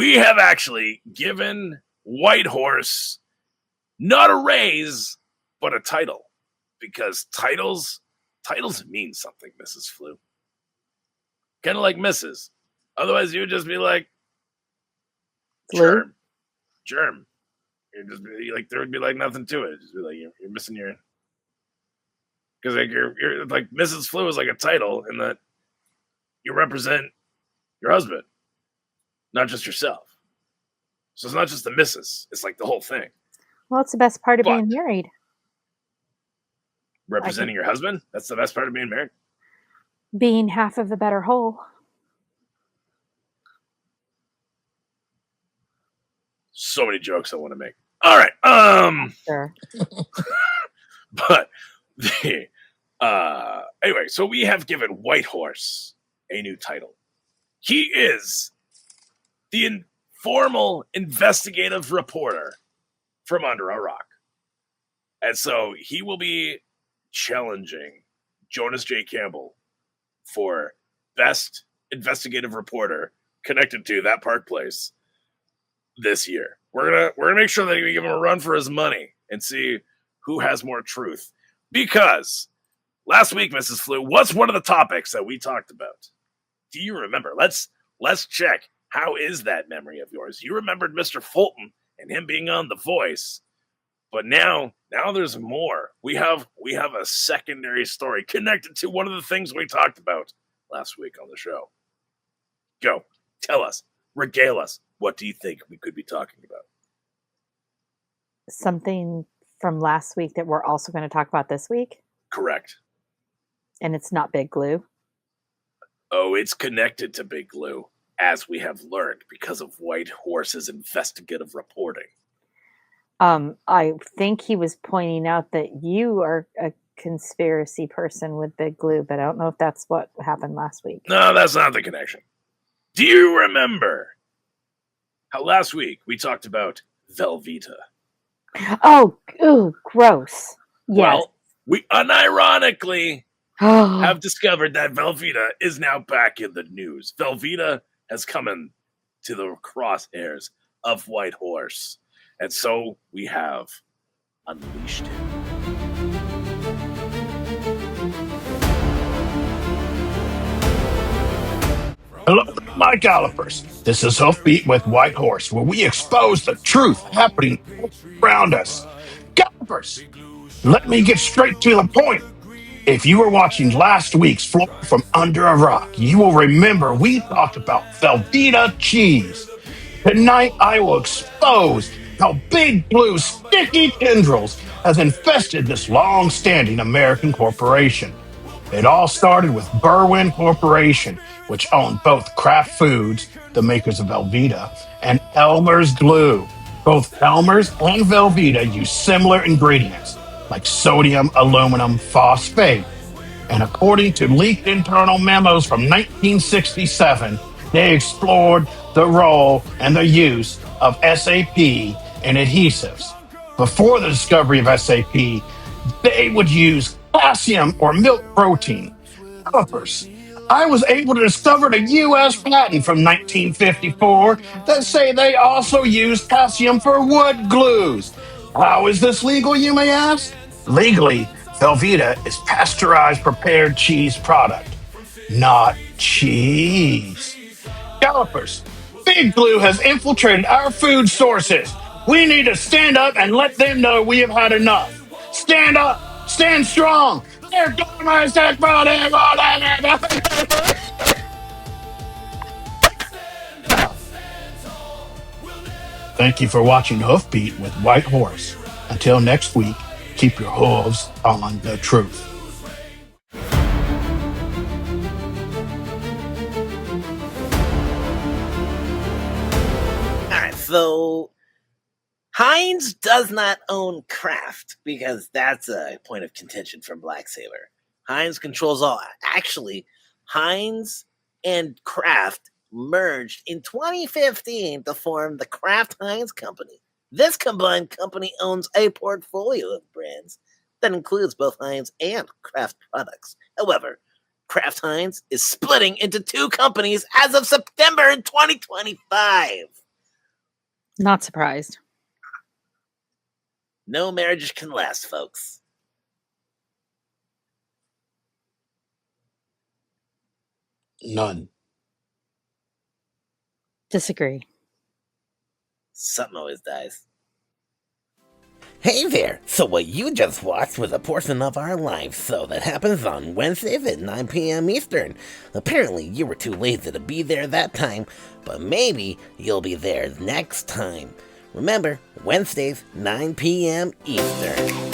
we have actually given White Horse not a raise, but a title. Because titles mean something, Mrs. Flu. Kind of like Mrs. Otherwise, you would just be like, germ. You'd just be like, there would be like nothing to it. Just be like, you're missing your. Because like you're like Mrs. Flu is like a title in that you represent your husband, not just yourself. So it's not just the Mrs. It's like the whole thing. Well, it's the best part of being married. Representing your husband? That's the best part of being married? Being half of the better whole. So many jokes I want to make. All right. Sure. But anyway, so we have given White Horse a new title. He is the informal investigative reporter from under a rock. And so he will be challenging Jonas J. Campbell for best investigative reporter connected to that park place this year. We're gonna make sure that we give him a run for his money and see who has more truth. Because last week, Mrs. Flu, what's one of the topics that we talked about? Do you remember? Let's check. How is that memory of yours? You remembered Mr. Fulton and him being on The Voice, but now there's more. We have a secondary story connected to one of the things we talked about last week on the show. Go, tell us, regale us. What do you think we could be talking about? Something from last week that we're also going to talk about this week? Correct. And it's not Big Glue? Oh, it's connected to Big Glue, as we have learned because of White Horse's investigative reporting. I think he was pointing out that you are a conspiracy person with Big Glue, but I don't know if that's what happened last week. No, that's not the connection. Do you remember how last week we talked about Velveeta? Oh, ooh, gross. Yes. Well, we unironically have discovered that Velveeta is now back in the news. Velveeta has come into the crosshairs of White Horse. And so we have unleashed him. Hello, my gallopers. This is Hoofbeat with White Horse, where we expose the truth happening around us. Gallopers, let me get straight to the point. If you were watching last week's Floral from Under a Rock, you will remember we talked about Velveeta Cheese. Tonight, I will expose how Big Blue's sticky tendrils has infested this long-standing American corporation. It all started with Berwyn Corporation, which owned both Kraft Foods, the makers of Velveeta, and Elmer's Glue. Both Elmer's and Velveeta use similar ingredients, like sodium aluminum phosphate. And according to leaked internal memos from 1967, they explored the role and the use of SAP in adhesives. Before the discovery of SAP, they would use calcium or milk protein. Calipers. I was able to discover a U.S. patent from 1954 that say they also use calcium for wood glues. How is this legal, you may ask? Legally, Velveeta is pasteurized prepared cheese product, not cheese. Gallopers, Big Glue has infiltrated our food sources. We need to stand up and let them know we have had enough. Stand up, stand strong. They're going my sick body. Thank you for watching Hoofbeat with White Horse. Until next week, keep your hooves on the truth. So Heinz does not own Kraft because that's a point of contention from Black Sailor. Heinz controls all. Actually, Heinz and Kraft merged in 2015 to form the Kraft Heinz Company. This combined company owns a portfolio of brands that includes both Heinz and Kraft products. However, Kraft Heinz is splitting into two companies as of September in 2025. Not surprised. No marriage can last, folks. None. Disagree. Something always dies. Hey there! So what you just watched was a portion of our live show that happens on Wednesdays at 9 p.m. Eastern. Apparently you were too lazy to be there that time, but maybe you'll be there next time. Remember, Wednesdays, 9 p.m. Eastern.